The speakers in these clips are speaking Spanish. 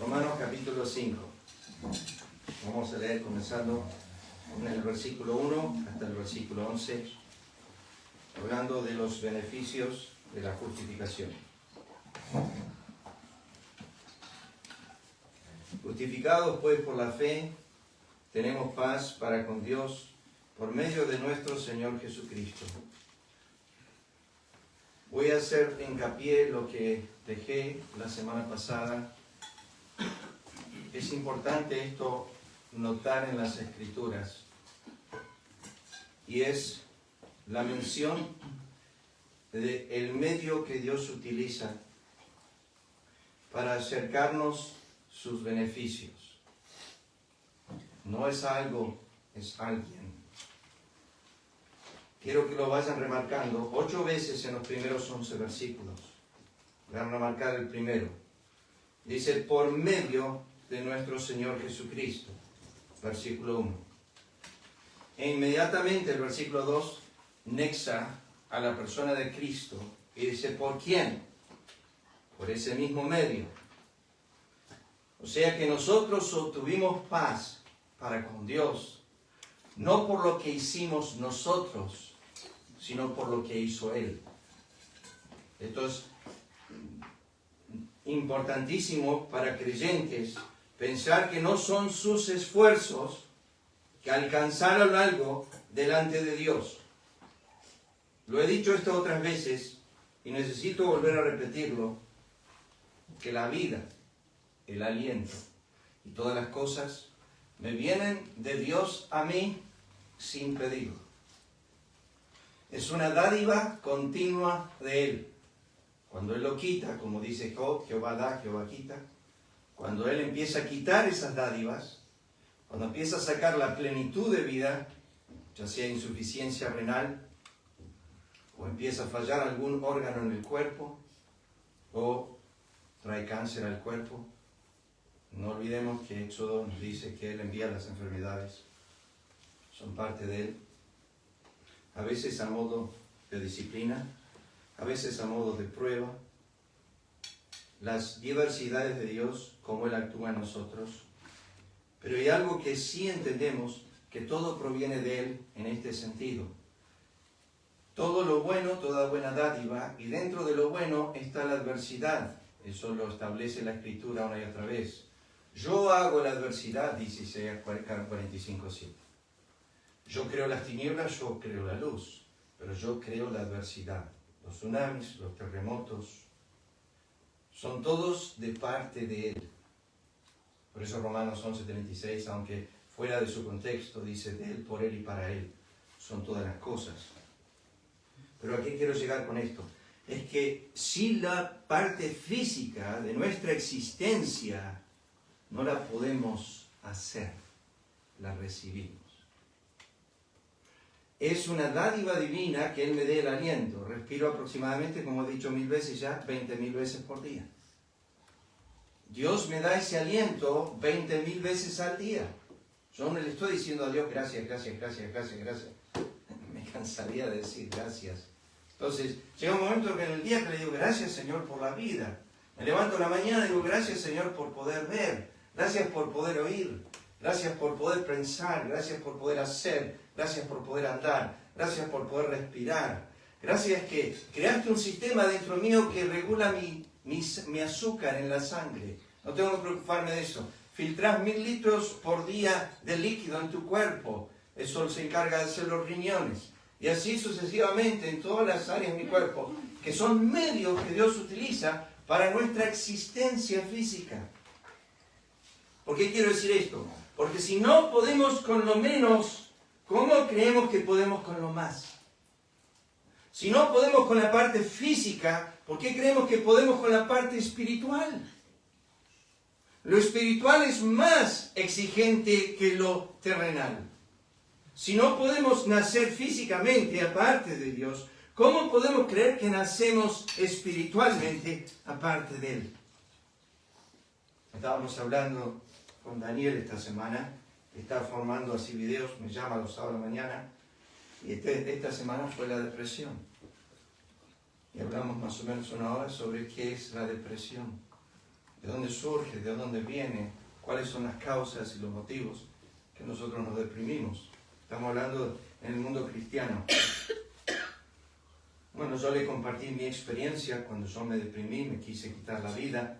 Romanos capítulo 5. Vamos a leer comenzando con el versículo 1 hasta el versículo 11, hablando de los beneficios de la justificación. Justificados pues por la fe, tenemos paz para con Dios por medio de nuestro Señor Jesucristo. Voy a hacer hincapié lo que dejé la semana pasada. Es importante esto notar en las Escrituras, y es la mención del medio que Dios utiliza para acercarnos sus beneficios. No es algo, es alguien. Quiero que lo vayan remarcando 8 veces en los primeros 11 versículos. Voy a remarcar el primero. Dice, por medio de nuestro Señor Jesucristo. Versículo 1. E inmediatamente el versículo 2 nexa a la persona de Cristo y dice, ¿por quién? Por ese mismo medio. O sea que nosotros obtuvimos paz para con Dios, no por lo que hicimos nosotros, sino por lo que hizo Él. Esto es importantísimo para creyentes, pensar que no son sus esfuerzos que alcanzaron algo delante de Dios. Lo he dicho esto otras veces y necesito volver a repetirlo, que la vida, el aliento y todas las cosas me vienen de Dios a mí sin pedirlo. Es una dádiva continua de Él. Cuando Él lo quita, como dice Job, Jehová da, Jehová quita. Cuando Él empieza a quitar esas dádivas, cuando empieza a sacar la plenitud de vida, ya sea insuficiencia renal, o empieza a fallar algún órgano en el cuerpo, o trae cáncer al cuerpo, no olvidemos que Éxodo nos dice que Él envía las enfermedades, son parte de Él. A veces a modo de disciplina, a veces a modo de prueba. Las diversidades de Dios, cómo Él actúa en nosotros. Pero hay algo que sí entendemos, que todo proviene de Él en este sentido. Todo lo bueno, toda buena dádiva, y dentro de lo bueno está la adversidad. Eso lo establece la Escritura una y otra vez. Yo hago la adversidad, dice Isaías 45:7. Yo creo las tinieblas, yo creo la luz, pero yo creo la adversidad. Los tsunamis, los terremotos, son todos de parte de Él. Por eso Romanos 11:36, aunque fuera de su contexto, dice de Él, por Él y para Él, son todas las cosas. Pero ¿a qué quiero llegar con esto? Es que si la parte física de nuestra existencia no la podemos hacer, la recibimos. Es una dádiva divina que Él me dé el aliento. Respiro aproximadamente, como he dicho 1000 veces ya, 20.000 veces por día. Dios me da ese aliento 20.000 veces al día. Yo no le estoy diciendo a Dios gracias, gracias, gracias, gracias, gracias. Me cansaría de decir gracias. Entonces, llega un momento que en el día que le digo gracias, Señor, por la vida. Me levanto en la mañana y digo gracias, Señor, por poder ver. Gracias por poder oír. Gracias por poder pensar. Gracias por poder hacer. Gracias por poder andar. Gracias por poder respirar. Gracias que creaste un sistema dentro mío que regula mi azúcar en la sangre. No tengo que preocuparme de eso. Filtrás 1000 litros por día de líquido en tu cuerpo. Eso se encarga de hacer los riñones. Y así sucesivamente en todas las áreas de mi cuerpo, que son medios que Dios utiliza para nuestra existencia física. ¿Por qué quiero decir esto? Porque si no podemos con lo menos, ¿cómo creemos que podemos con lo más? Si no podemos con la parte física, ¿por qué creemos que podemos con la parte espiritual? Lo espiritual es más exigente que lo terrenal. Si no podemos nacer físicamente aparte de Dios, ¿cómo podemos creer que nacemos espiritualmente aparte de Él? Estábamos hablando con Daniel esta semana, está formando así videos, me llama los sábados a la mañana, y esta semana fue la depresión. Y hablamos más o menos una hora sobre qué es la depresión. de dónde surge, de dónde viene, cuáles son las causas y los motivos que nosotros nos deprimimos. Estamos hablando en el mundo cristiano. Bueno, yo le compartí mi experiencia cuando yo me deprimí, me quise quitar la vida,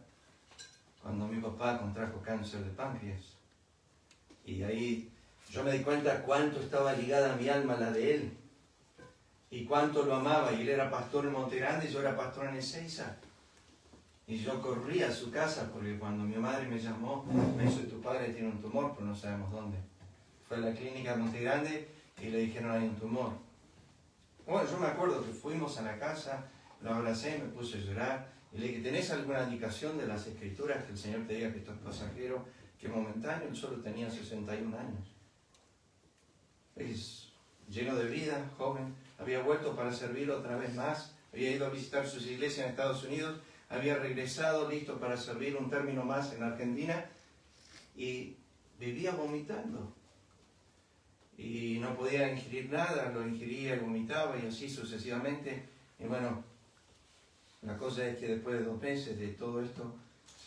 cuando mi papá contrajo cáncer de páncreas. Y ahí yo me di cuenta cuánto estaba ligada mi alma a la de él, y cuánto lo amaba. Y él era pastor en Monte Grande y yo era pastor en Ezeiza. Y yo corrí a su casa porque cuando mi madre me llamó, me dijo: tu padre tiene un tumor, pero no sabemos dónde. Fue a la clínica de Monte Grande y le dijeron: hay un tumor. Bueno, yo me acuerdo que fuimos a la casa, lo abracé, me puse a llorar y le dije: ¿tenés alguna indicación de las escrituras que el Señor te diga que esto es pasajero, que momentáneo? Él solo tenía 61 años. Es lleno de vida, joven, había vuelto para servir otra vez más, había ido a visitar sus iglesias en Estados Unidos, había regresado listo para servir un término más en Argentina y vivía vomitando. Y no podía ingerir nada, lo ingería y vomitaba y así sucesivamente. Y bueno, la cosa es que después de 2 meses de todo esto,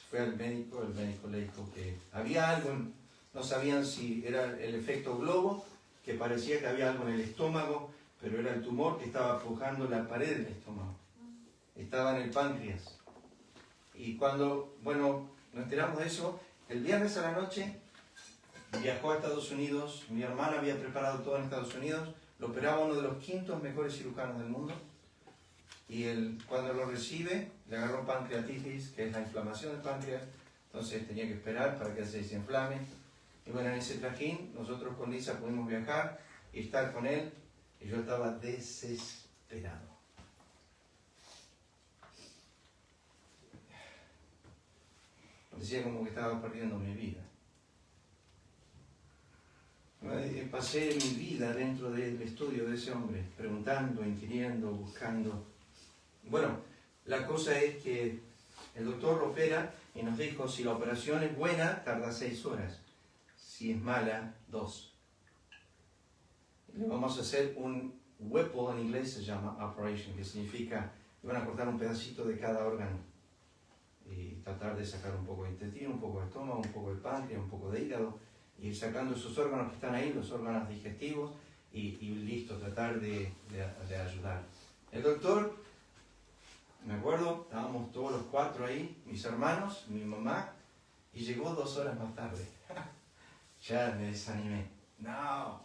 fue al médico, el médico le dijo que había algo, no sabían si era el efecto globo, que parecía que había algo en el estómago, pero era el tumor que estaba pujando la pared del estómago. Estaba en el páncreas. Y cuando, bueno, nos enteramos de eso, el viernes a la noche viajó a Estados Unidos, mi hermana había preparado todo en Estados Unidos, lo operaba uno de los 500 mejores cirujanos del mundo, y él, cuando lo recibe, le agarró pancreatitis, que es la inflamación del páncreas, entonces tenía que esperar para que se desinflame. Y bueno, en ese trajín, nosotros con Lisa pudimos viajar y estar con él, y yo estaba desesperado. Parecía como que estaba perdiendo mi vida. Pasé mi vida dentro del estudio de ese hombre, preguntando, inquiriendo, buscando. Bueno, la cosa es que el doctor lo opera y nos dijo: si la operación es buena, tarda 6 horas. Si es mala, 2. Le vamos a hacer un huepo, en inglés se llama operation, que significa que van a cortar un pedacito de cada órgano y tratar de sacar un poco de intestino, un poco de estómago, un poco de páncreas, un poco de hígado, y ir sacando esos órganos que están ahí, los órganos digestivos, y listo, tratar de ayudar. El doctor, me acuerdo, estábamos todos los 4 ahí, mis hermanos, mi mamá, y llegó 2 horas más tarde. Ya me desanimé. No.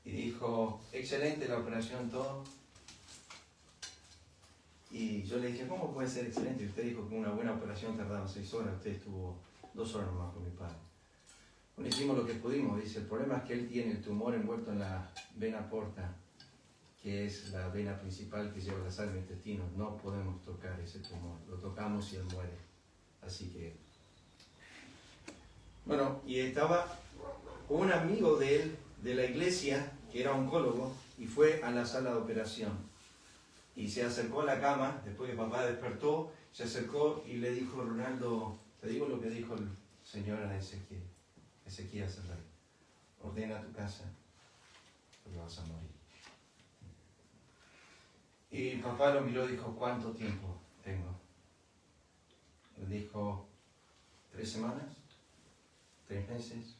Y dijo: excelente la operación, todo. Y yo le dije: ¿cómo puede ser excelente? Usted dijo que una buena operación tardaba 6 horas, usted estuvo 2 horas más con mi padre. Bueno, hicimos lo que pudimos, dice. El problema es que él tiene el tumor envuelto en la vena porta, que es la vena principal que lleva la sangre al intestino. No podemos tocar ese tumor, lo tocamos y él muere. Así que, bueno, y estaba un amigo de él, de la iglesia, que era oncólogo, y fue a la sala de operación. Y se acercó a la cama, después que papá despertó, se acercó y le dijo: Ronaldo, te digo lo que dijo el Señor a Ezequías el rey: ordena tu casa, porque vas a morir. Y papá lo miró y dijo: ¿cuánto tiempo tengo? Le dijo: 3 semanas, 3 meses,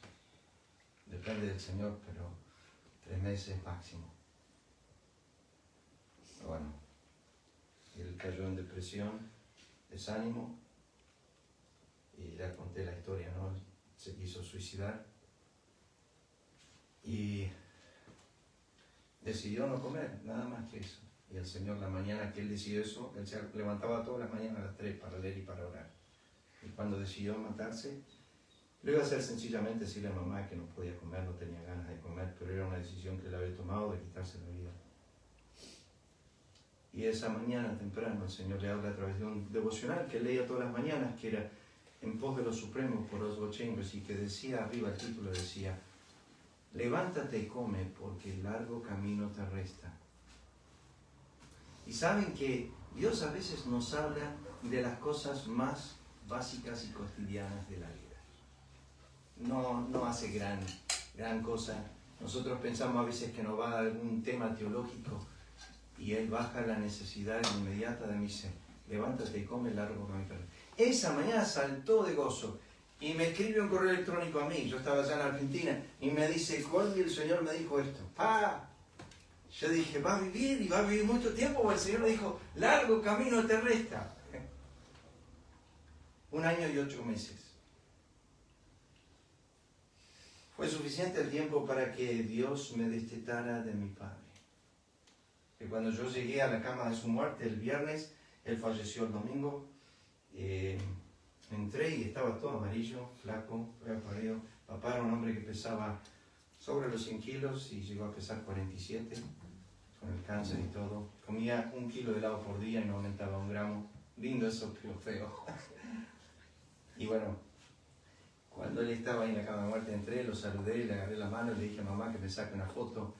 depende del Señor, pero 3 meses máximo. Bueno, él cayó en depresión, desánimo, y ya conté la historia, ¿no? Se quiso suicidar y decidió no comer, nada más que eso. Y el Señor, la mañana que él decidió eso, él se levantaba todas las mañanas a las 3 para leer y para orar. Y cuando decidió matarse, lo iba a hacer sencillamente decirle a mamá que no podía comer, no tenía ganas de comer, pero era una decisión que él había tomado de quitarse la vida. Y esa mañana temprano el Señor le habla a través de un devocional que leía todas las mañanas, que era En pos de los supremos por Oswald Chambers, y que decía arriba, el título decía: levántate y come, porque el largo camino te resta. Y saben que Dios a veces nos habla de las cosas más básicas y cotidianas de la vida. No hace gran cosa. Nosotros pensamos a veces que nos va a dar algún tema teológico, y Él baja la necesidad inmediata de mí, dice: levántate y come, el largo camino. esa mañana saltó de gozo y me escribe un correo electrónico a mí, yo estaba allá en Argentina, y me dice, Colby, el Señor me dijo esto. Yo dije, va a vivir y va a vivir mucho tiempo, o el Señor me dijo, largo camino te resta. 1 año y 8 meses. Fue suficiente el tiempo para que Dios me destetara de mi padre. Que cuando yo llegué a la cama de su muerte el viernes, él falleció el domingo, entré y estaba todo amarillo, flaco, apareado. Papá era un hombre que pesaba sobre los 100 kilos y llegó a pesar 47, con el cáncer y todo. Comía 1 kilo de helado por día y no aumentaba 1 gramo. Lindo eso, pero feo. Y bueno, cuando él estaba ahí en la cama de muerte, entré, lo saludé, le agarré la mano y le dije a mamá que me saque una foto.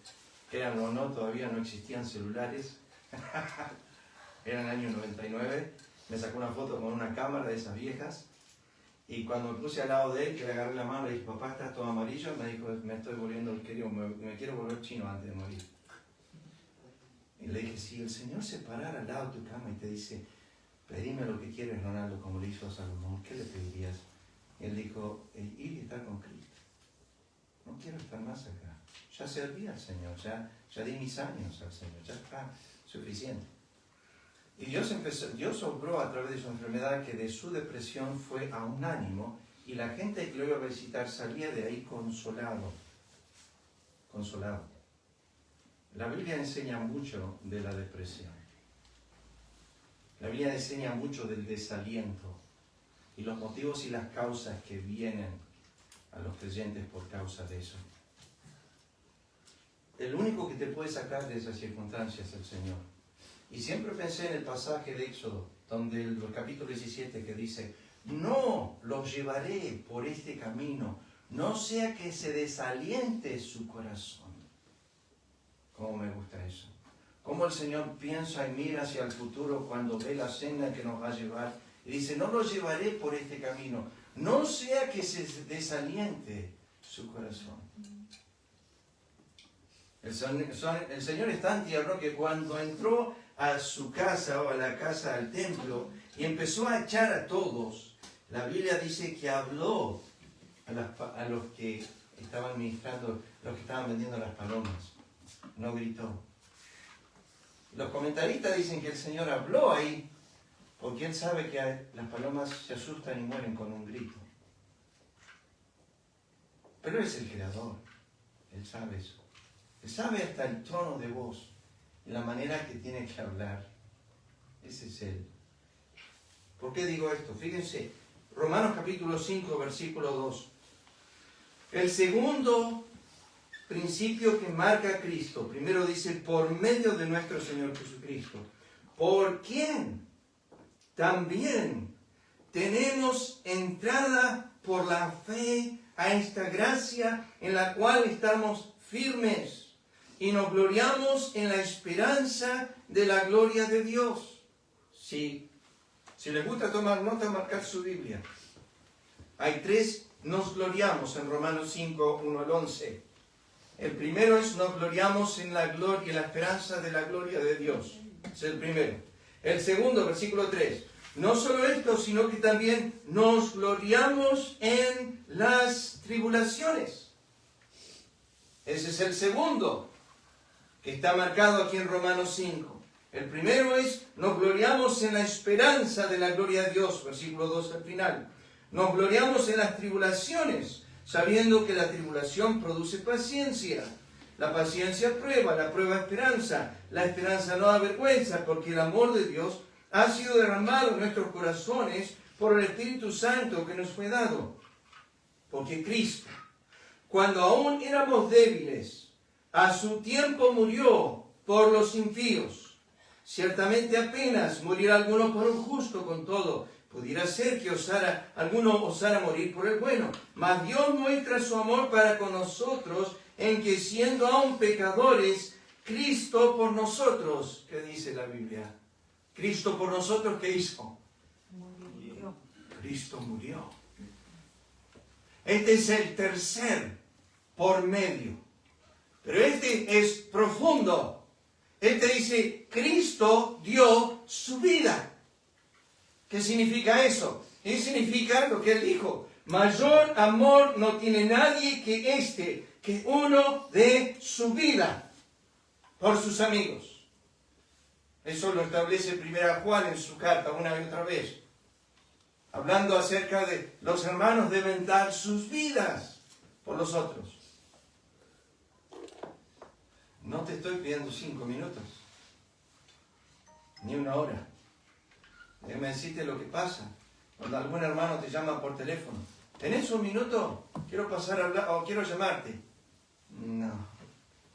Créanlo o no, todavía no existían celulares. Era el año 99. Me sacó una foto con una cámara de esas viejas. Y cuando me puse al lado de él, que le agarré la mano, le dije, papá, ¿estás todo amarillo? Me dijo, me estoy volviendo, me quiero volver chino antes de morir. Y le dije, si el Señor se parara al lado de tu cama y te dice, pedime lo que quieres, Ronaldo, como le hizo a Salomón, ¿qué le pedirías? Y él dijo, ir y estar con Cristo. No quiero estar más acá. Ya serví al Señor, ya di mis años al Señor, ya está suficiente. Y Dios obró a través de su enfermedad, que de su depresión fue a un ánimo, y la gente que lo iba a visitar salía de ahí consolado. Consolado. La Biblia enseña mucho de la depresión. La Biblia enseña mucho del desaliento y los motivos y las causas que vienen a los creyentes por causa de eso. El único que te puede sacar de esas circunstancias es el Señor. Y siempre pensé en el pasaje de Éxodo, donde el capítulo 17 que dice, no los llevaré por este camino, no sea que se desaliente su corazón. ¿Cómo me gusta eso? Cómo el Señor piensa y mira hacia el futuro cuando ve la senda que nos va a llevar. Y dice, no los llevaré por este camino, no sea que se desaliente su corazón. El Señor es tan tierno que cuando entró a su casa o a la casa, al templo, y empezó a echar a todos, la Biblia dice que habló a los que estaban ministrando, los que estaban vendiendo las palomas. No gritó. Los comentaristas dicen que el Señor habló ahí porque Él sabe que las palomas se asustan y mueren con un grito. Pero Él es el Creador. Él sabe eso. Él sabe hasta el tono de voz y la manera que tiene que hablar. Ese es Él. ¿Por qué digo esto? Fíjense, Romanos capítulo 5, versículo 2. El segundo principio que marca a Cristo, primero dice, por medio de nuestro Señor Jesucristo, por quien también tenemos entrada por la fe a esta gracia en la cual estamos firmes y nos gloriamos en la esperanza de la gloria de Dios. Si les gusta tomar nota, marcar su Biblia. Hay 3 nos gloriamos en Romanos 5, 1 al 11. El primero es nos gloriamos en la gloria y la esperanza de la gloria de Dios. Es el primero. El segundo, versículo 3. No solo esto, sino que también nos gloriamos en las tribulaciones. Ese es el segundo que está marcado aquí en Romanos 5. El primero es nos gloriamos en la esperanza de la gloria de Dios, versículo 2 al final. Nos gloriamos en las tribulaciones, sabiendo que la tribulación produce paciencia. La paciencia prueba, la prueba esperanza. La esperanza no da vergüenza, porque el amor de Dios ha sido derramado en nuestros corazones por el Espíritu Santo que nos fue dado. Porque Cristo, cuando aún éramos débiles, a su tiempo murió por los impíos. Ciertamente apenas morirá alguno por un justo, con todo pudiera ser que alguno osara morir por el bueno. Mas Dios muestra su amor para con nosotros en que siendo aún pecadores, Cristo por nosotros. ¿Qué dice la Biblia? Cristo por nosotros, ¿qué hizo? Murió. Cristo murió. Este es el tercer por medio. Pero este es profundo. Este dice, Cristo dio su vida. ¿Qué significa eso? Y significa lo que él dijo. Mayor amor no tiene nadie que uno dé su vida por sus amigos. Eso lo establece 1 Juan en su carta una y otra vez. Hablando acerca de los hermanos deben dar sus vidas por los otros. No te estoy pidiendo 5 minutos, ni 1 hora. Déjame decirte lo que pasa. Cuando algún hermano te llama por teléfono, ¿tenés 1 minuto? Quiero pasar a hablar, o quiero llamarte. No,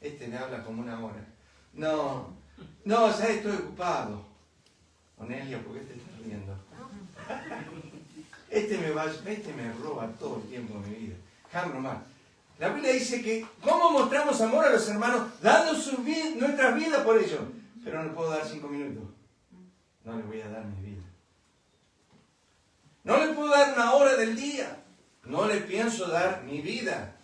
me habla como 1 hora. No, ya estoy ocupado. Onelia, ¿por qué te estás riendo? Me roba todo el tiempo de mi vida. Déjame más. La Biblia dice que ¿cómo mostramos amor a los hermanos? Dando nuestras vidas por ellos. Pero no puedo dar 5 minutos. No les voy a dar mi vida. No les puedo dar 1 hora del día. No les pienso dar mi vida.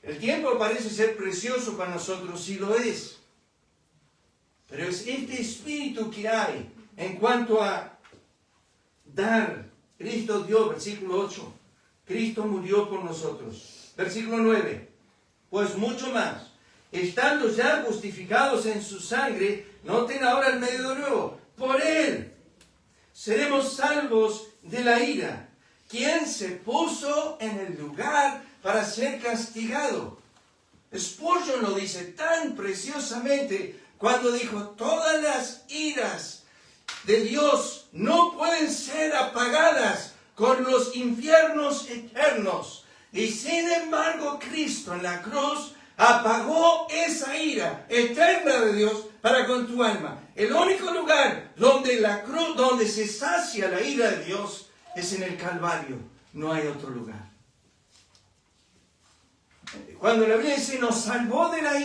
El tiempo parece ser precioso para nosotros, sí lo es. Pero es este espíritu que hay en cuanto a dar. Cristo dio, versículo 8. Cristo murió por nosotros. Versículo 9. Pues mucho más, estando ya justificados en su sangre, noten ahora el medio de nuevo, por él seremos salvos de la ira. ¿Quién se puso en el lugar para ser castigado? Spurgeon lo dice tan preciosamente cuando dijo, todas las iras de Dios no pueden ser apagadas con los infiernos eternos. Y sin embargo, Cristo en la cruz apagó esa ira eterna de Dios para con tu alma. El único lugar donde se sacia la ira de Dios es en el Calvario. No hay otro lugar. Cuando la Biblia dice nos salvó de la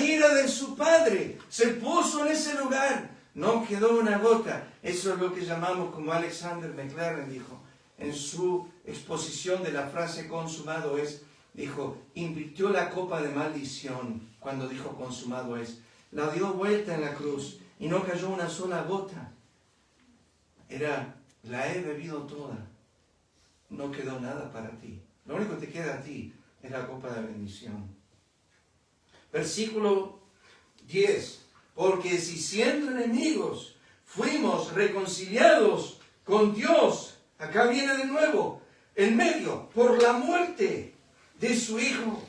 ira de su Padre, se puso en ese lugar. No quedó una gota. Eso es lo que llamamos, como Alexander McLaren dijo, en su exposición de la frase consumado es, dijo, invirtió la copa de maldición cuando dijo consumado es. La dio vuelta en la cruz y no cayó una sola gota. La he bebido toda. No quedó nada para ti. Lo único que te queda a ti es la copa de bendición. Versículo 10. Porque si siendo enemigos fuimos reconciliados con Dios, acá viene de nuevo, en medio, por la muerte de su Hijo,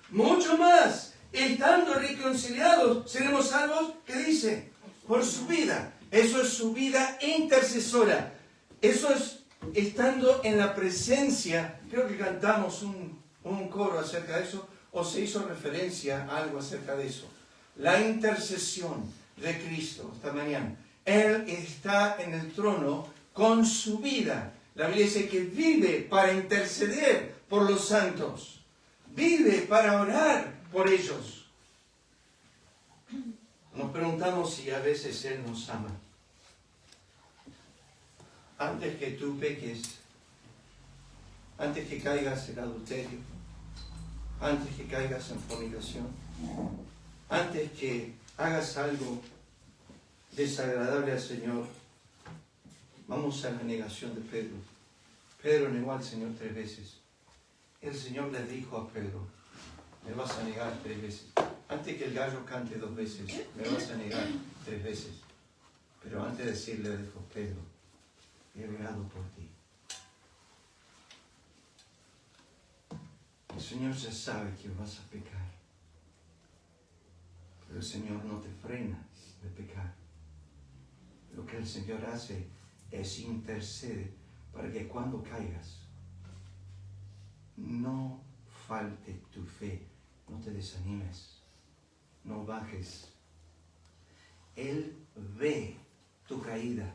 mucho más, estando reconciliados, seremos salvos, ¿qué dice? Por su vida. Eso es su vida intercesora. Eso es estando en la presencia. Creo que cantamos un coro acerca de eso, o se hizo referencia a algo acerca de eso. La intercesión de Cristo esta mañana. Él está en el trono con su vida. La Biblia dice que vive para interceder por los santos. Vive para orar por ellos. Nos preguntamos si a veces Él nos ama. Antes que tú peques, antes que caigas en adulterio, antes que caigas en fornicación, antes que hagas algo desagradable al Señor, vamos a la negación de Pedro. Pedro negó al Señor 3 veces. El Señor le dijo a Pedro, me vas a negar 3 veces. Antes que el gallo cante 2 veces, me vas a negar 3 veces. Pero antes de decirle, dijo, Pedro, he orado por ti. El Señor ya sabe que vas a pecar. Pero el Señor no te frena de pecar. Lo que el Señor hace es interceder para que cuando caigas no falte tu fe, no te desanimes, no bajes. Él ve tu caída.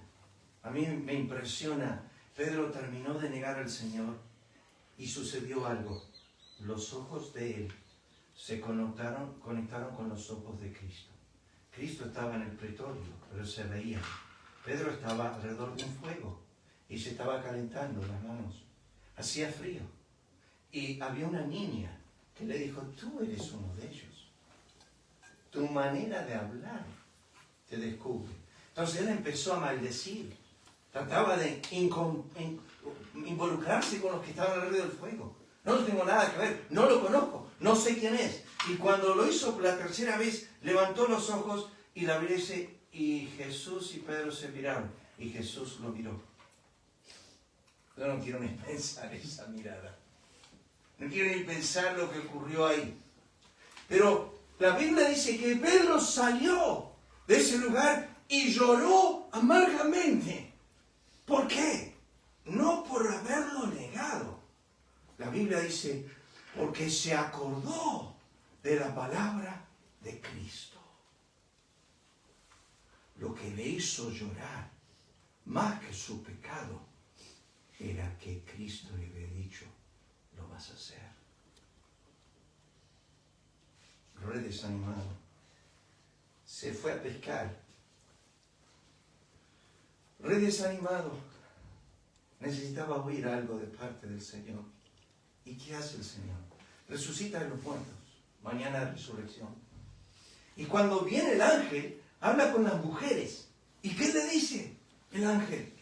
A mí me impresiona, Pedro terminó de negar al Señor y sucedió algo. Los ojos de él se conectaron con los ojos de Cristo. Cristo estaba en el pretorio, pero se veía. Pedro estaba alrededor de un fuego y se estaba calentando las manos. Hacía frío. Y había una niña que le dijo, tú eres uno de ellos. Tu manera de hablar te descubre. Entonces él empezó a maldecir. Trataba de involucrarse con los que estaban alrededor del fuego. No tengo nada que ver, no lo conozco, no sé quién es. Y cuando lo hizo por la tercera vez, levantó los ojos y la Biblia dice, y Jesús y Pedro se miraron. Y Jesús lo miró. Yo no quiero ni pensar esa mirada. No quiero ni pensar lo que ocurrió ahí. Pero la Biblia dice que Pedro salió de ese lugar y lloró amargamente. ¿Por qué? No por haberlo negado. La Biblia dice, porque se acordó de la palabra de Cristo. Lo que le hizo llorar, más que su pecado, era que Cristo le había dicho, lo vas a hacer. Re desanimado. Se fue a pescar. Re desanimado. Necesitaba oír algo de parte del Señor. ¿Y qué hace el Señor? Resucita de los muertos. Mañana de resurrección. Y cuando viene el ángel, habla con las mujeres. ¿Y qué le dice el ángel?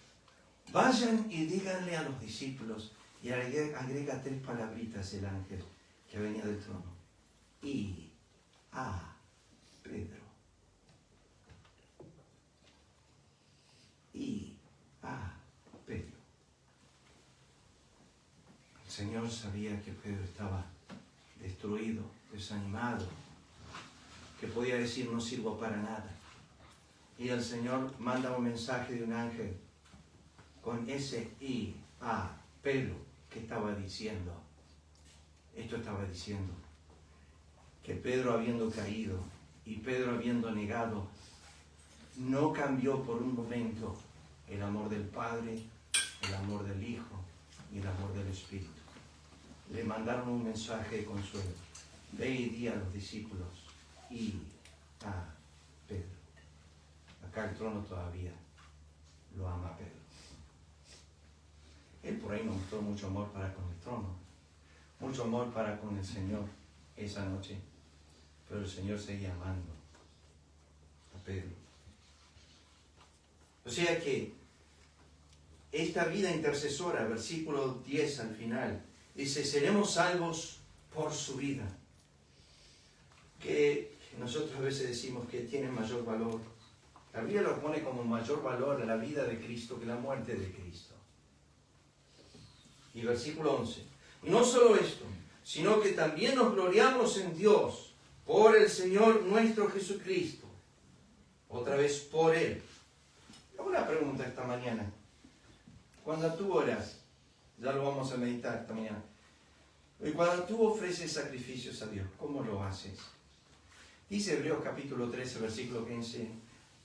Vayan y díganle a los discípulos, y agrega 3 palabritas el ángel que venía del trono. Y a Pedro. Y a Pedro. El Señor sabía que Pedro estaba destruido, desanimado, que podía decir no sirvo para nada. Y el Señor manda un mensaje de un ángel con ese y a Pedro que estaba diciendo. Esto estaba diciendo que Pedro habiendo caído y Pedro habiendo negado, no cambió por un momento el amor del Padre, el amor del Hijo y el amor del Espíritu. Le mandaron un mensaje de consuelo. Ve y di a los discípulos y a Pedro. Acá el trono todavía lo ama a Pedro. Él por ahí no mostró mucho amor para con el trono, mucho amor para con el Señor esa noche, pero el Señor seguía amando a Pedro. O sea que esta vida intercesora, versículo 10 al final, dice, seremos salvos por su vida. Que nosotros a veces decimos que tiene mayor valor. La Biblia lo pone como mayor valor a la vida de Cristo que la muerte de Cristo. Y versículo 11. Y no solo esto, sino que también nos gloriamos en Dios por el Señor nuestro Jesucristo. Otra vez por Él. Hago una pregunta esta mañana. Cuando tú oras, ya lo vamos a meditar esta mañana. Y cuando tú ofreces sacrificios a Dios, ¿cómo lo haces? Dice Hebreos capítulo 13, versículo 15.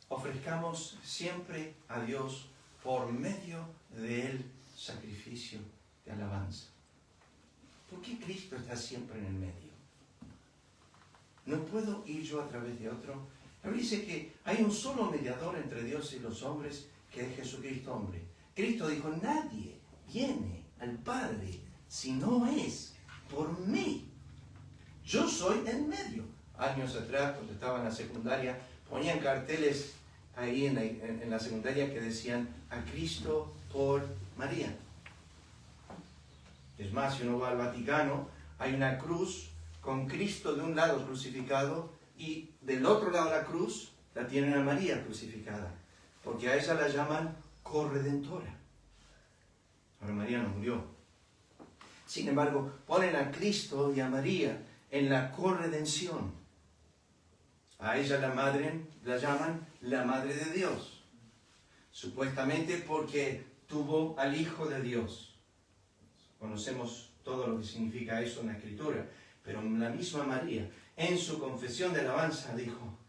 Ofrezcamos siempre a Dios por medio del sacrificio de alabanza. ¿Por qué Cristo está siempre en el medio? ¿No puedo ir yo a través de otro? La Biblia dice que hay un solo mediador entre Dios y los hombres, que es Jesucristo hombre. Cristo dijo, nadie viene al Padre si no es por mí. Yo soy el medio. Años atrás, cuando estaba en la secundaria, ponían carteles ahí en la secundaria que decían, a Cristo por María. Es más, si uno va al Vaticano, hay una cruz con Cristo de un lado crucificado y del otro lado de la cruz la tienen a María crucificada, porque a ella la llaman corredentora. Ahora María no murió. Sin embargo, ponen a Cristo y a María en la corredención. A ella la madre la llaman la Madre de Dios, supuestamente porque tuvo al Hijo de Dios. Conocemos todo lo que significa eso en la Escritura, pero la misma María, en su confesión de alabanza, dijo,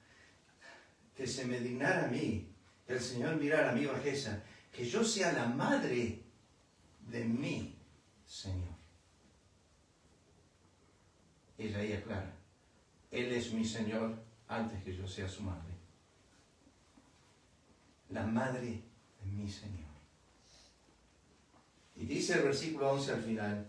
que se me dignara a mí, que el Señor mirara mi bajeza, que yo sea la madre de mi Señor. Ella aclara, Él es mi Señor antes que yo sea su madre. La madre de mi Señor. Y dice el versículo 11 al final,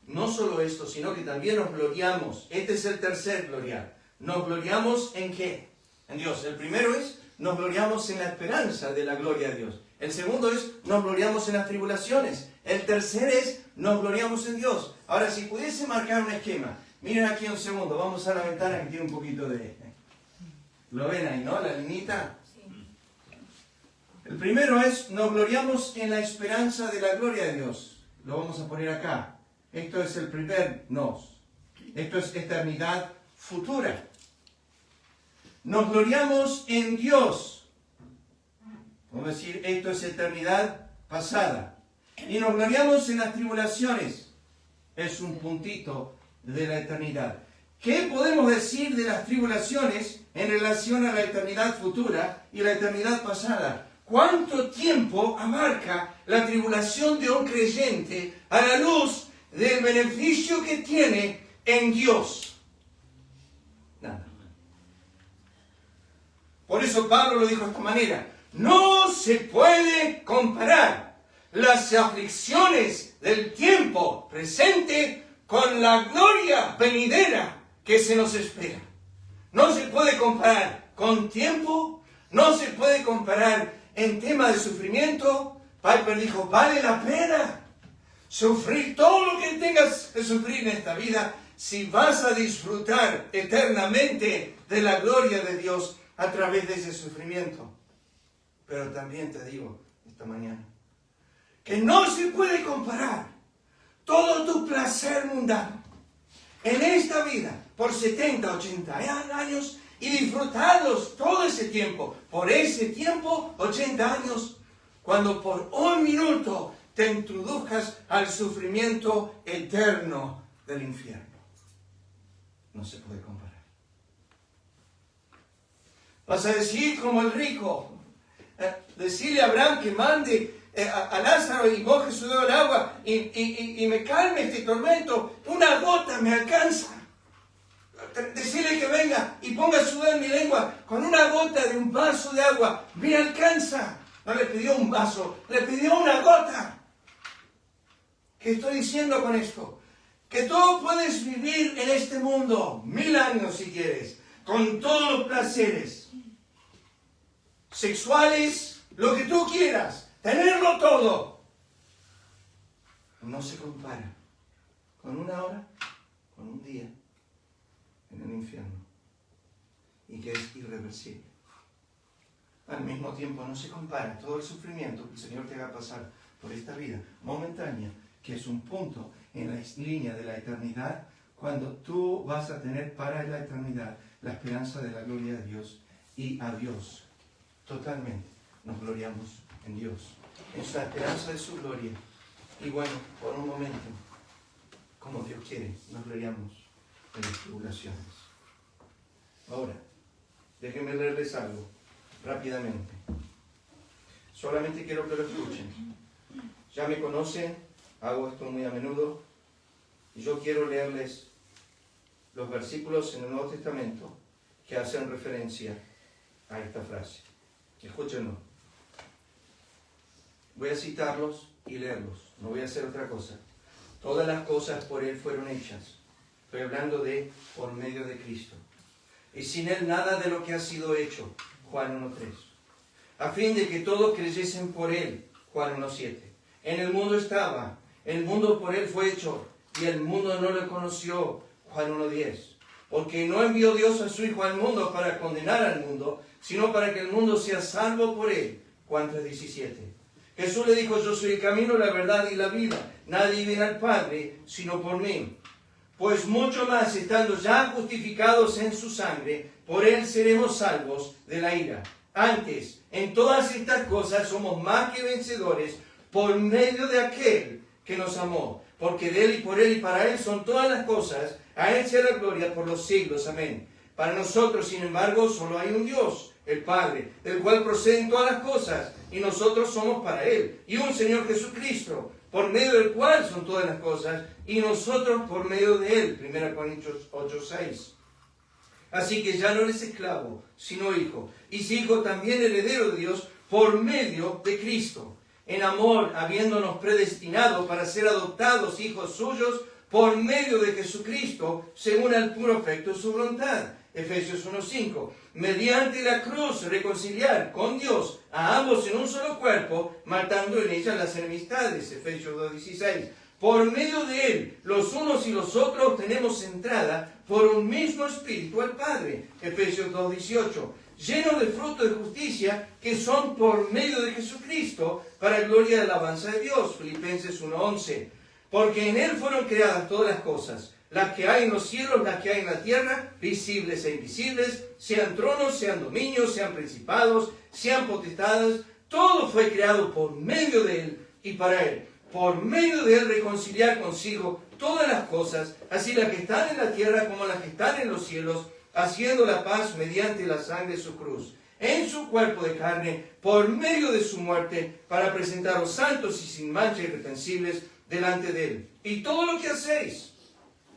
no solo esto, sino que también nos gloriamos. Este es el tercer gloriar. ¿Nos gloriamos en qué? En Dios. El primero es, nos gloriamos en la esperanza de la gloria de Dios. El segundo es, nos gloriamos en las tribulaciones. El tercer es, nos gloriamos en Dios. Ahora, si pudiese marcar un esquema, miren aquí un segundo, vamos a la ventana que tiene un poquito de... ¿Lo ven ahí, no? La linita. El primero es, nos gloriamos en la esperanza de la gloria de Dios. Lo vamos a poner acá. Esto es el primer nos. Esto es eternidad futura. Nos gloriamos en Dios. Vamos a decir, esto es eternidad pasada. Y nos gloriamos en las tribulaciones. Es un puntito de la eternidad. ¿Qué podemos decir de las tribulaciones en relación a la eternidad futura y la eternidad pasada? ¿Cuánto tiempo abarca la tribulación de un creyente a la luz del beneficio que tiene en Dios? Nada. Por eso Pablo lo dijo de esta manera. No se puede comparar las aflicciones del tiempo presente con la gloria venidera que se nos espera. No se puede comparar con tiempo, no se puede comparar en tema de sufrimiento. Piper dijo, vale la pena sufrir todo lo que tengas que sufrir en esta vida si vas a disfrutar eternamente de la gloria de Dios a través de ese sufrimiento. Pero también te digo esta mañana que no se puede comparar todo tu placer mundano en esta vida por 70, 80 años y disfrutarlos todo ese tiempo, por ese tiempo, 80 años, cuando por un minuto te introduzcas al sufrimiento eterno del infierno. No se puede comparar. Vas a decir como el rico, decirle a Abraham que mande a Lázaro y moje su dedo en agua y me calme este tormento. Una gota me alcanza. Decirle que venga y ponga su dedo en mi lengua con una gota de un vaso de agua. Me alcanza. No le pidió un vaso, le pidió una gota. ¿Qué estoy diciendo con esto? Que tú puedes vivir en este mundo 1000 años si quieres, con todos los placeres sexuales, lo que tú quieras, tenerlo todo. No se compara con una hora, con un día en el infierno, y que es irreversible. Al mismo tiempo no se compara todo el sufrimiento que el Señor te haga pasar por esta vida momentánea, que es un punto en la línea de la eternidad, cuando tú vas a tener para la eternidad la esperanza de la gloria de Dios y a Dios. Totalmente nos gloriamos en Dios, en la esperanza de su gloria. Y bueno, por un momento, como Dios quiere, nos gloriamos en las tribulaciones. Ahora, déjenme leerles algo rápidamente. Solamente quiero que lo escuchen. Ya me conocen, hago esto muy a menudo, y yo quiero leerles los versículos en el Nuevo Testamento que hacen referencia a esta frase. Escúchenlo. Voy a citarlos y leerlos. No voy a hacer otra cosa. Todas las cosas por Él fueron hechas. Estoy hablando de por medio de Cristo. Y sin Él nada de lo que ha sido hecho. Juan 1:3. A fin de que todos creyesen por Él. Juan 1:7. En el mundo estaba. El mundo por Él fue hecho. Y el mundo no lo conoció. Juan 1:10. Porque no envió Dios a su Hijo al mundo para condenar al mundo, sino para que el mundo sea salvo por Él. Juan 3:17. Jesús le dijo, yo soy el camino, la verdad y la vida. Nadie viene al Padre, sino por mí. Pues mucho más, estando ya justificados en su sangre, por Él seremos salvos de la ira. Antes, en todas estas cosas somos más que vencedores por medio de aquel que nos amó. Porque de Él y por Él y para Él son todas las cosas. A Él sea la gloria por los siglos. Amén. Para nosotros, sin embargo, solo hay un Dios, el Padre, del cual proceden todas las cosas, y nosotros somos para Él. Y un Señor Jesucristo, por medio del cual son todas las cosas, y nosotros por medio de Él. 1 Corintios 8:6. Así que ya no eres esclavo, sino hijo. Y si hijo, también heredero de Dios, por medio de Cristo. En amor, habiéndonos predestinado para ser adoptados hijos suyos, por medio de Jesucristo, según el puro afecto de su voluntad, Efesios 1:5. Mediante la cruz reconciliar con Dios a ambos en un solo cuerpo, matando en ella las enemistades. Efesios 2:16. Por medio de él, los unos y los otros tenemos entrada por un mismo espíritu al Padre. Efesios 2:18. Llenos de fruto de justicia que son por medio de Jesucristo, para gloria de la alabanza de Dios. Filipenses 1:11. Porque en él fueron creadas todas las cosas, las que hay en los cielos, las que hay en la tierra, visibles e invisibles, sean tronos, sean dominios, sean principados, sean potestades. Todo fue creado por medio de él y para él. Por medio de él reconciliar consigo todas las cosas, así las que están en la tierra como las que están en los cielos, haciendo la paz mediante la sangre de su cruz, en su cuerpo de carne, por medio de su muerte, para presentaros santos y sin mancha irreprensibles delante de él. Y todo lo que hacéis,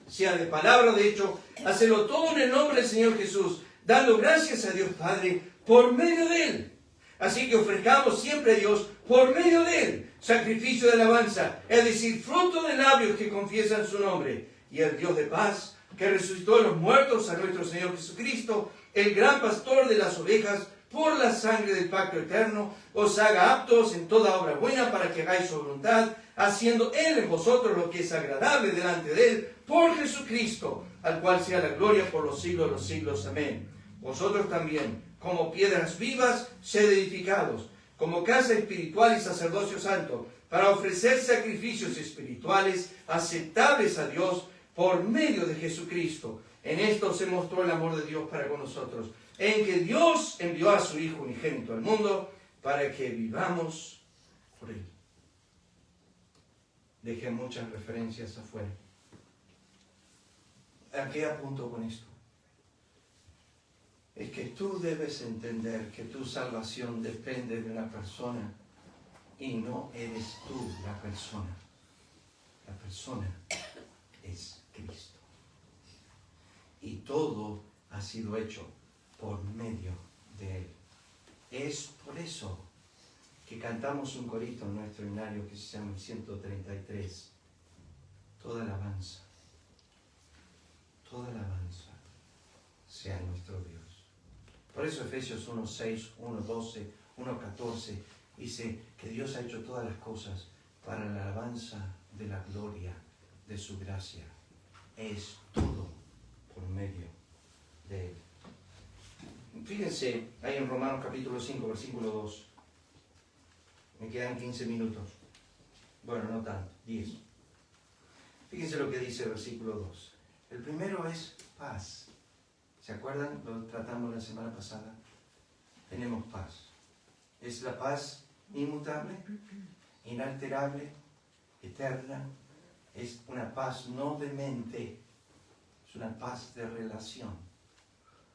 sea de palabra o de hecho, hacedlo todo en el nombre del Señor Jesús, dando gracias a Dios Padre por medio de él. Así que ofrezcamos siempre a Dios por medio de él sacrificio de alabanza, es decir, fruto de labios que confiesan su nombre. Y el Dios de paz, que resucitó de los muertos a nuestro Señor Jesucristo, el gran pastor de las ovejas, por la sangre del pacto eterno, os haga aptos en toda obra buena para que hagáis su voluntad, haciendo Él en vosotros lo que es agradable delante de Él, por Jesucristo, al cual sea la gloria por los siglos de los siglos. Amén. Vosotros también, como piedras vivas, sed edificados, como casa espiritual y sacerdocio santo, para ofrecer sacrificios espirituales aceptables a Dios por medio de Jesucristo. En esto se mostró el amor de Dios para con nosotros, en que Dios envió a su Hijo unigénito al mundo para que vivamos por Él. Dejé muchas referencias afuera. ¿A qué apunto con esto? Es que tú debes entender que tu salvación depende de una persona y no eres tú la persona. La persona es Cristo. Y todo ha sido hecho por medio de Él. Es por eso que cantamos un corito en nuestro himnario que se llama el 133. Toda alabanza sea nuestro Dios. Por eso Efesios 1:6, 1:12, 1:14 dice que Dios ha hecho todas las cosas para la alabanza de la gloria de su gracia. Es todo por medio de Él. Fíjense ahí en Romanos capítulo 5, versículo 2. Me quedan 15 minutos. Bueno, no tanto, 10. Fíjense lo que dice el versículo 2. El primero es paz. ¿Se acuerdan? Lo tratamos la semana pasada. Tenemos paz. Es la paz inmutable, inalterable, eterna. Es una paz no de mente. Es una paz de relación.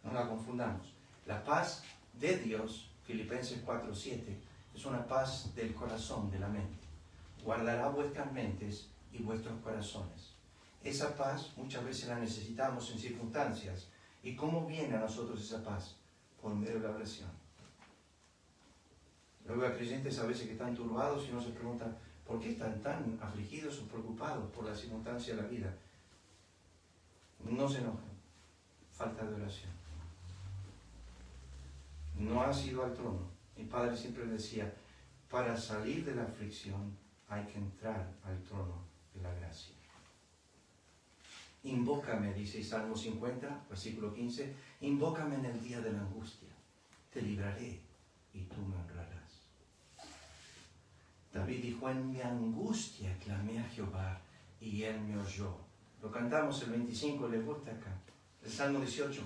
No la confundamos. La paz de Dios, Filipenses 4:7, es una paz del corazón, de la mente. Guardará vuestras mentes y vuestros corazones. Esa paz muchas veces la necesitamos en circunstancias. ¿Y cómo viene a nosotros esa paz? Por medio de la oración. Luego hay creyentes a veces que están turbados y uno se pregunta, ¿por qué están tan afligidos o preocupados por la circunstancia de la vida? No se enojen. Falta de oración. No has ido al trono. Mi padre siempre decía, para salir de la aflicción hay que entrar al trono de la gracia. Invócame, dice Salmo 50, versículo 15, invócame en el día de la angustia, te libraré y tú me honrarás. David dijo, en mi angustia clamé a Jehová y él me oyó. Lo cantamos el 25, ¿les gusta acá? El Salmo 18.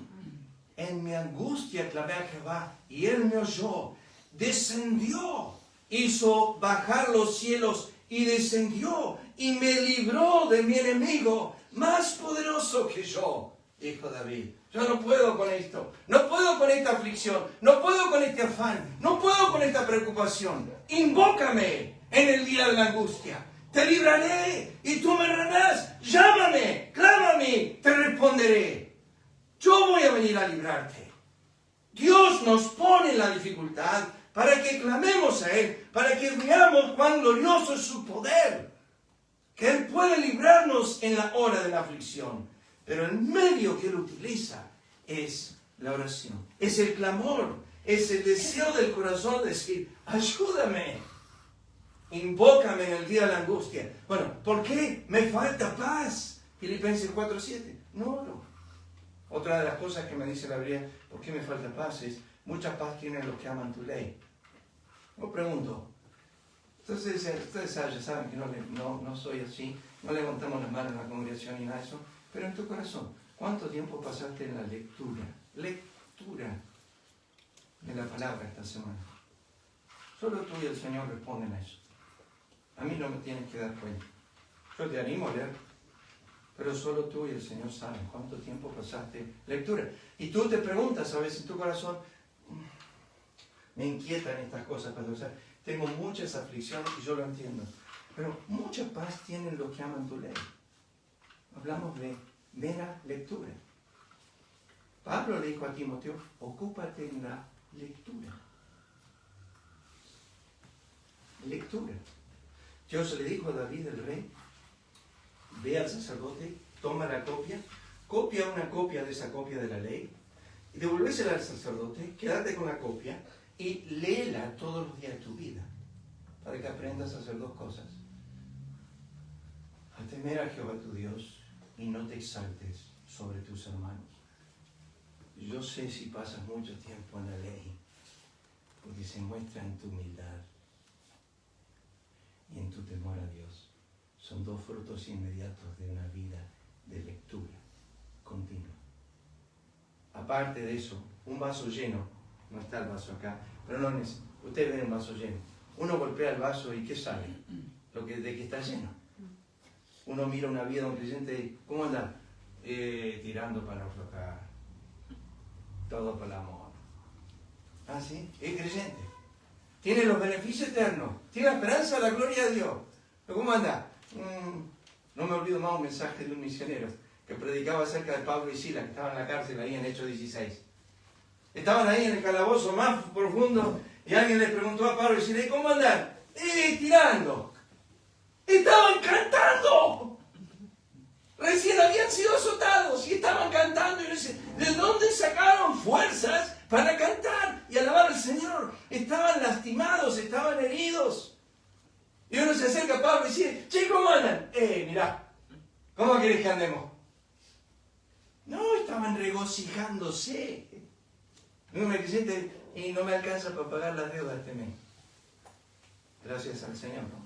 En mi angustia clamé a Jehová y él me oyó. Descendió, hizo bajar los cielos y descendió y me libró de mi enemigo, más poderoso que yo, dijo David. Yo no puedo con esto, no puedo con esta aflicción, no puedo con este afán, no puedo con esta preocupación. Invócame en el día de la angustia, te libraré y tú me honrarás. Llámame, clámame, te responderé. Yo voy a venir a librarte. Dios nos pone en la dificultad para que clamemos a Él, para que veamos cuán glorioso es su poder, que Él puede librarnos en la hora de la aflicción. Pero el medio que Él utiliza es la oración. Es el clamor, es el deseo del corazón de decir, ayúdame, invócame en el día de la angustia. Bueno, ¿por qué me falta paz? Filipenses 4:7. No oro. Otra de las cosas que me dice la Biblia, ¿por qué me falta paz? Es, mucha paz tienen los que aman tu ley. Os pregunto, entonces ustedes ya saben que no soy así, no levantamos las manos en la congregación ni nada de eso, pero en tu corazón, ¿cuánto tiempo pasaste en la lectura de la palabra esta semana? Solo tú y el Señor responden a eso. A mí no me tienes que dar cuenta. Yo te animo a leer, pero solo tú y el Señor saben cuánto tiempo pasaste lectura. Y tú te preguntas a veces en tu corazón, me inquietan estas cosas, Padre. O sea, tengo muchas aflicciones y yo lo entiendo. Pero mucha paz tienen los que aman tu ley. Hablamos de mera lectura. Pablo le dijo a Timoteo, ocúpate en la lectura. Lectura. Dios le dijo a David el rey, ve al sacerdote, toma la copia una copia de esa copia de la ley, y devuélvesela al sacerdote, quédate con la copia, y léela todos los días de tu vida, para que aprendas a hacer dos cosas. A temer a Jehová tu Dios, y no te exaltes sobre tus hermanos. Yo sé si pasas mucho tiempo en la ley, porque se muestra en tu humildad y en tu temor a Dios. Son dos frutos inmediatos de una vida de lectura continua. Aparte de eso, un vaso lleno, no está el vaso acá, pero no necesita. Ustedes ven un vaso lleno. Uno golpea el vaso y ¿qué sabe? De que está lleno. Uno mira una vida de un creyente y ¿cómo anda? Tirando para aflojar. Todo por el amor. Ah, sí, es creyente. Tiene los beneficios eternos. Tiene la esperanza de la gloria de Dios. ¿Pero cómo anda? No me olvido más un mensaje de un misionero que predicaba acerca de Pablo y Silas, que estaban en la cárcel ahí en Hechos 16. Estaban ahí en el calabozo más profundo y alguien les preguntó a Pablo y Silas, ¿cómo andan? Tirando. Estaban cantando. Recién habían sido azotados y estaban cantando. Y yo decía, ¿de dónde sacaron fuerzas para cantar y alabar al Señor? Estaban lastimados, estaban heridos. Y uno se acerca a Pablo y dice, che, ¿cómo andan? Mirá, ¿cómo querés que andemos? No, estaban regocijándose. Uno me dice, y no me alcanza para pagar las deudas este mes. Gracias al Señor, ¿no?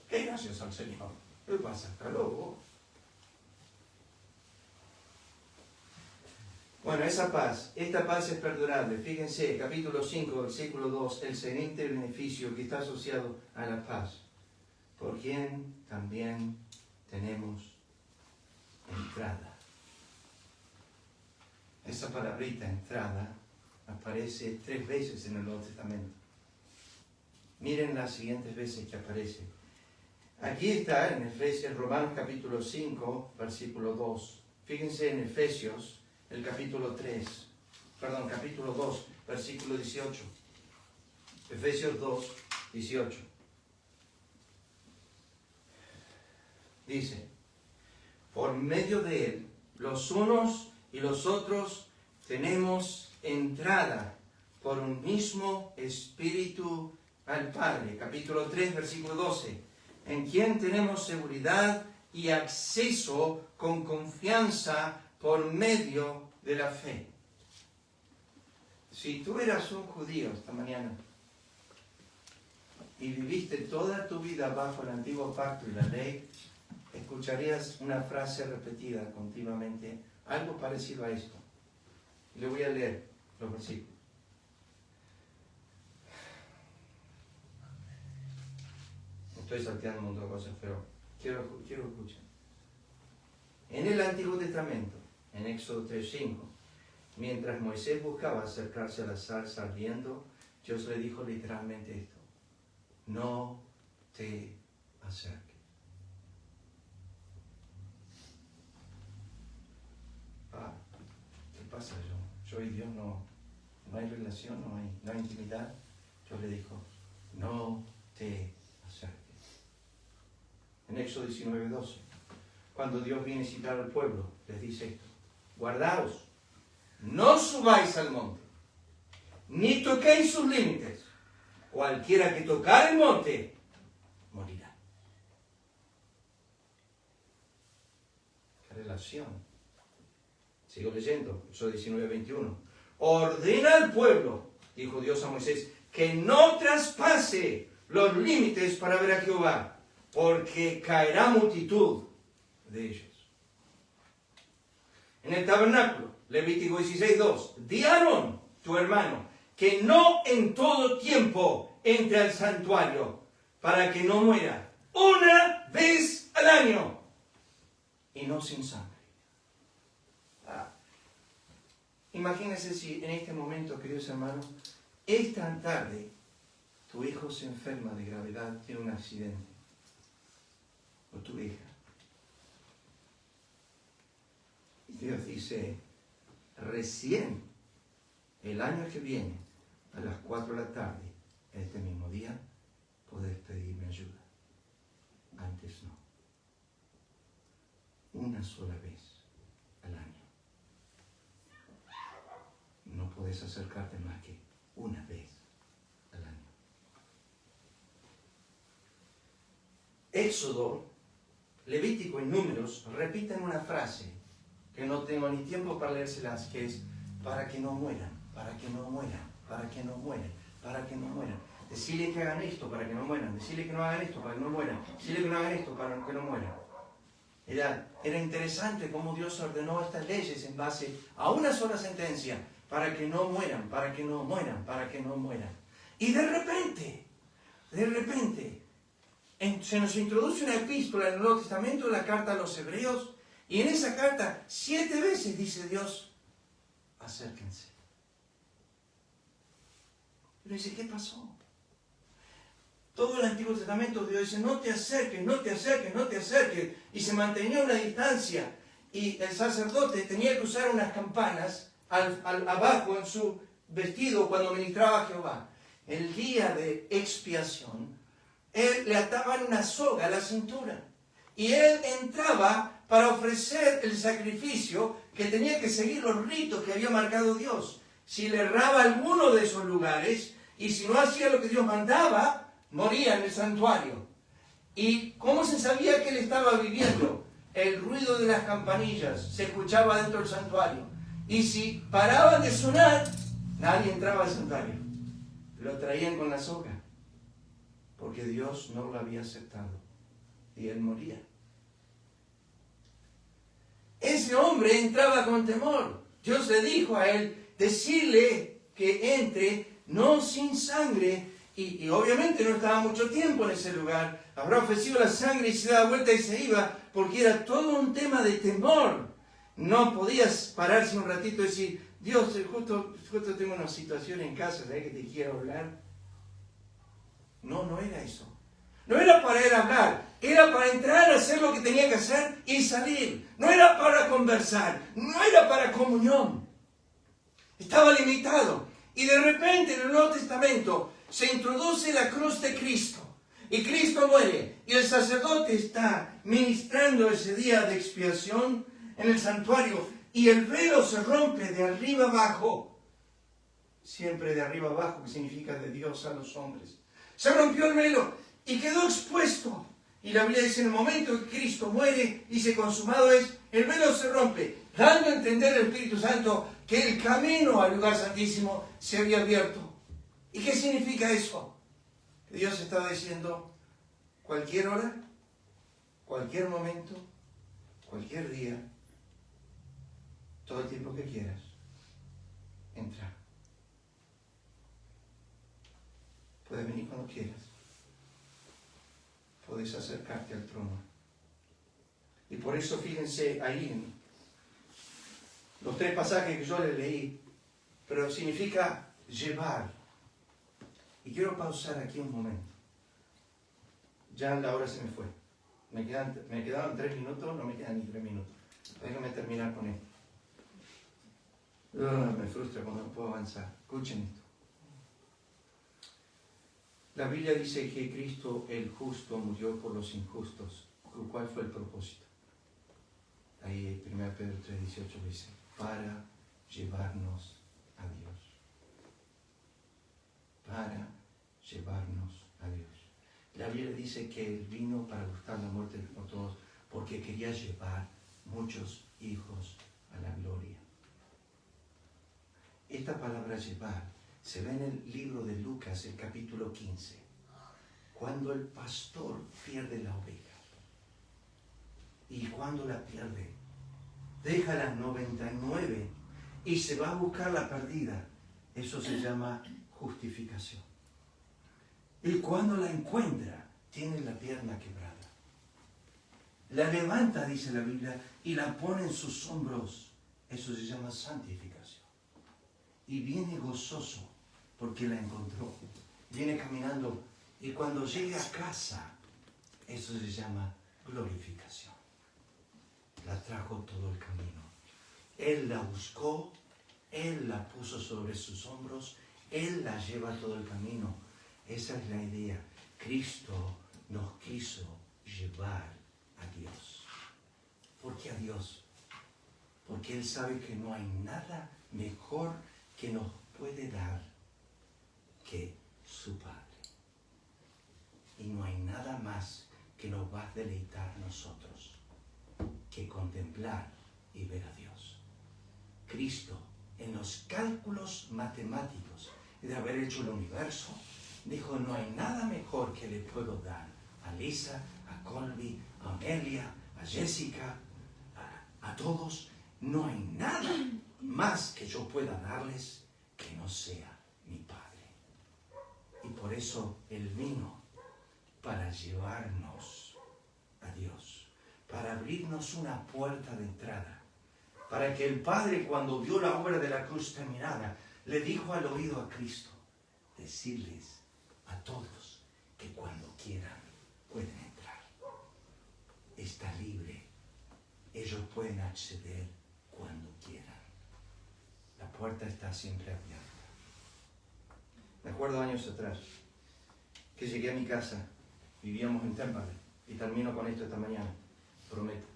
¿Qué gracias al Señor? ¿Qué pasa? Está loco. Bueno, esta paz es perdurable. Fíjense, capítulo 5, versículo 2, el siguiente beneficio que está asociado a la paz. Por quien también tenemos entrada. Esa palabrita entrada aparece 3 veces en el Nuevo Testamento. Miren las siguientes veces que aparece. Aquí está en Romanos capítulo 5, versículo 2. Fíjense en Efesios, el capítulo 2, versículo 18. Efesios 2, 18. Dice, por medio de él, los unos y los otros tenemos entrada por un mismo Espíritu al Padre. Capítulo 3, versículo 12. En quien tenemos seguridad y acceso con confianza por medio de la fe. Si tú eras un judío esta mañana y viviste toda tu vida bajo el antiguo pacto y la ley, escucharías una frase repetida continuamente, algo parecido a esto. Le voy a leer los versículos. Estoy salteando un montón de cosas, pero quiero escuchar. En el Antiguo Testamento, en Éxodo 3:5, mientras Moisés buscaba acercarse a la zarza ardiendo, Dios le dijo literalmente esto: no te acerques. ¿Qué pasa? Yo y Dios no hay relación, no hay intimidad. Dios le dijo, no te acerques. En Éxodo 19:12, cuando Dios viene a citar al pueblo, les dice esto: guardaos no subáis al monte, ni toquéis sus límites. Cualquiera que tocar el monte, morirá. ¿Qué relación? Sigo leyendo, Éxodo 19:21. Ordena al pueblo, dijo Dios a Moisés, que no traspase los límites para ver a Jehová, porque caerá multitud de ellos. En el tabernáculo, Levítico 16:2, di a Aarón, tu hermano, que no en todo tiempo entre al santuario, para que no muera una vez al año, y no sin sangre. Imagínense si en este momento, queridos hermanos, esta tarde tu hijo se enferma de gravedad, tiene un accidente, o tu hija. Y Dios dice, recién el año que viene, a las 4 de la tarde, este mismo día, podés pedirme ayuda. Antes no. Una sola vez al año. No podés acercarte más que una vez al año. Éxodo, Levítico y Números repiten una frase que no tengo ni tiempo para leérselas, que es para que no mueran, para que no mueran, para que no mueran, para que no mueran. Decirle que hagan esto para que no mueran, decirle que no hagan esto para que no mueran, decirle que no hagan esto para que no mueran. Era interesante cómo Dios ordenó estas leyes en base a una sola sentencia, para que no mueran, para que no mueran, para que no mueran. Y de repente, se nos introduce una epístola en el Nuevo Testamento, la carta a los Hebreos, y en esa carta 7 veces dice Dios, acérquense. Pero dice, ¿qué pasó? Todo el Antiguo Testamento Dios dice, no te acerques, no te acerques, no te acerques. Y se mantenía una distancia. Y el sacerdote tenía que usar unas campanas abajo en su vestido cuando ministraba a Jehová. El día de expiación, él le ataban una soga a la cintura. Y él entraba para ofrecer el sacrificio que tenía que seguir los ritos que había marcado Dios. Si le erraba alguno de esos lugares, y si no hacía lo que Dios mandaba, moría en el santuario. ¿Y cómo se sabía que él estaba viviendo? El ruido de las campanillas se escuchaba dentro del santuario. Y si paraban de sonar, nadie entraba al santuario. Lo traían con la soga, porque Dios no lo había aceptado. Y él moría. Ese hombre entraba con temor. Dios le dijo a él, decirle que entre, no sin sangre. Y obviamente no estaba mucho tiempo en ese lugar. Habrá ofrecido la sangre y se daba vuelta y se iba, porque era todo un tema de temor. No podías pararse un ratito y decir, Dios, justo tengo una situación en casa, ¿sabes que te quiero hablar? No era eso. No era para él hablar, era para entrar a hacer lo que tenía que hacer y salir. No era para conversar, no era para comunión. Estaba limitado. Y de repente en el Nuevo Testamento se introduce la cruz de Cristo. Y Cristo muere. Y el sacerdote está ministrando ese día de expiación en el santuario. Y el velo se rompe de arriba abajo. Siempre de arriba abajo, que significa de Dios a los hombres. Se rompió el velo y quedó expuesto. Y la Biblia dice, en el momento que Cristo muere, dice, consumado es, el velo se rompe, dando a entender al Espíritu Santo que el camino al lugar santísimo se había abierto. ¿Y qué significa eso? Que Dios estaba diciendo, cualquier hora, cualquier momento, cualquier día, todo el tiempo que quieras, entra. Puedes venir cuando quieras. Puedes acercarte al trono. Y por eso fíjense ahí en los 3 pasajes que yo les leí, pero significa llevar. Y quiero pausar aquí un momento. Ya la hora se me fue. Me quedaban 3 minutos, no me quedan ni 3 minutos. Déjame terminar con esto. Me frustra cuando no puedo avanzar. Escuchen esto. La Biblia dice que Cristo el justo murió por los injustos. ¿Cuál fue el propósito? Ahí 1 Pedro 3:18 dice, para llevarnos a Dios. Para llevarnos a Dios. La Biblia dice que Él vino para buscar la muerte por todos, porque quería llevar muchos hijos a la gloria. Esta palabra llevar se ve en el libro de Lucas, el capítulo 15, cuando el pastor pierde la oveja. Y cuando la pierde, deja las 99 y se va a buscar la perdida. Eso se llama justificación. Y cuando la encuentra, tiene la pierna quebrada. La levanta, dice la Biblia, y la pone en sus hombros. Eso se llama santificación. Y viene gozoso porque la encontró. Viene caminando y cuando llegue a casa, eso se llama glorificación. La trajo todo el camino. Él la buscó, Él la puso sobre sus hombros, Él la lleva todo el camino. Esa es la idea. Cristo nos quiso llevar a Dios. ¿Por qué a Dios? Porque Él sabe que no hay nada mejor que nos puede dar que su Padre. Y no hay nada más que nos va a deleitar a nosotros que contemplar y ver a Dios. Cristo, en los cálculos matemáticos de haber hecho el universo, dijo, no hay nada mejor que le puedo dar a Lisa, a Colby, a Amelia, a Jessica, a todos. No hay nada más que yo pueda darles que no sea mi Padre. Y por eso Él vino para llevarnos a Dios, para abrirnos una puerta de entrada, para que el Padre, cuando vio la obra de la cruz terminada, le dijo al oído a Cristo, decirles a todos que cuando quieran pueden entrar. Está libre. Ellos pueden acceder cuando quieran. La puerta está siempre abierta. Me acuerdo años atrás que llegué a mi casa, vivíamos en Temple, y termino con esto esta mañana, prometo.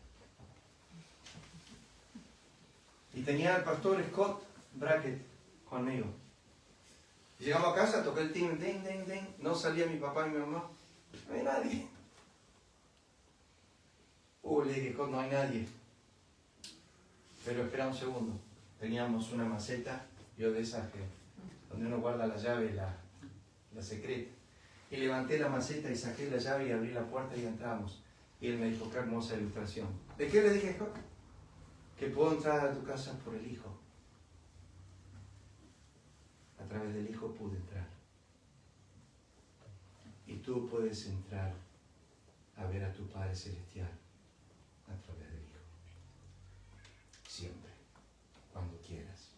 Y tenía al pastor Scott Brackett conmigo. Llegamos a casa, toqué el timbre, ding, ding, ding. No salía mi papá y mi mamá. No hay nadie. Le dije, Scott, no hay nadie. Pero espera un segundo. Teníamos una maceta, yo de esas que, donde uno guarda la llave, la secreta. Y levanté la maceta y saqué la llave y abrí la puerta y entramos. Y él me dijo, qué hermosa ilustración. ¿De qué le dije, Scott? Que puedo entrar a tu casa por el Hijo. A través del Hijo pude entrar. Y tú puedes entrar a ver a tu Padre Celestial a través del Hijo. Siempre, cuando quieras,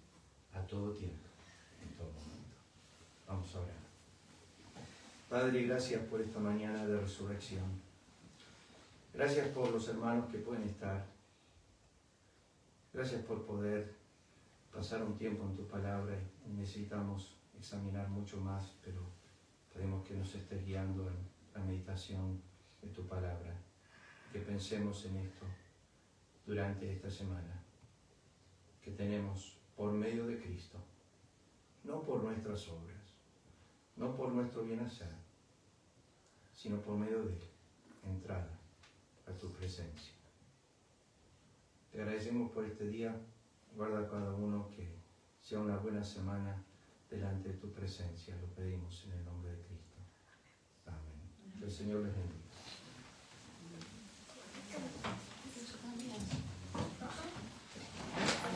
a todo tiempo, en todo momento. Vamos a orar. Padre, gracias por esta mañana de resurrección. Gracias por los hermanos que pueden estar. Gracias por poder pasar un tiempo en tu palabra. Necesitamos examinar mucho más, pero pedimos que nos estés guiando en la meditación de tu palabra. Que pensemos en esto durante esta semana que tenemos por medio de Cristo, no por nuestras obras, no por nuestro bien hacer, sino por medio de entrada a tu presencia. Te agradecemos por este día. Guarda a cada uno, que sea una buena semana delante de tu presencia. Lo pedimos en el nombre de Cristo. Amén. Que el Señor les bendiga.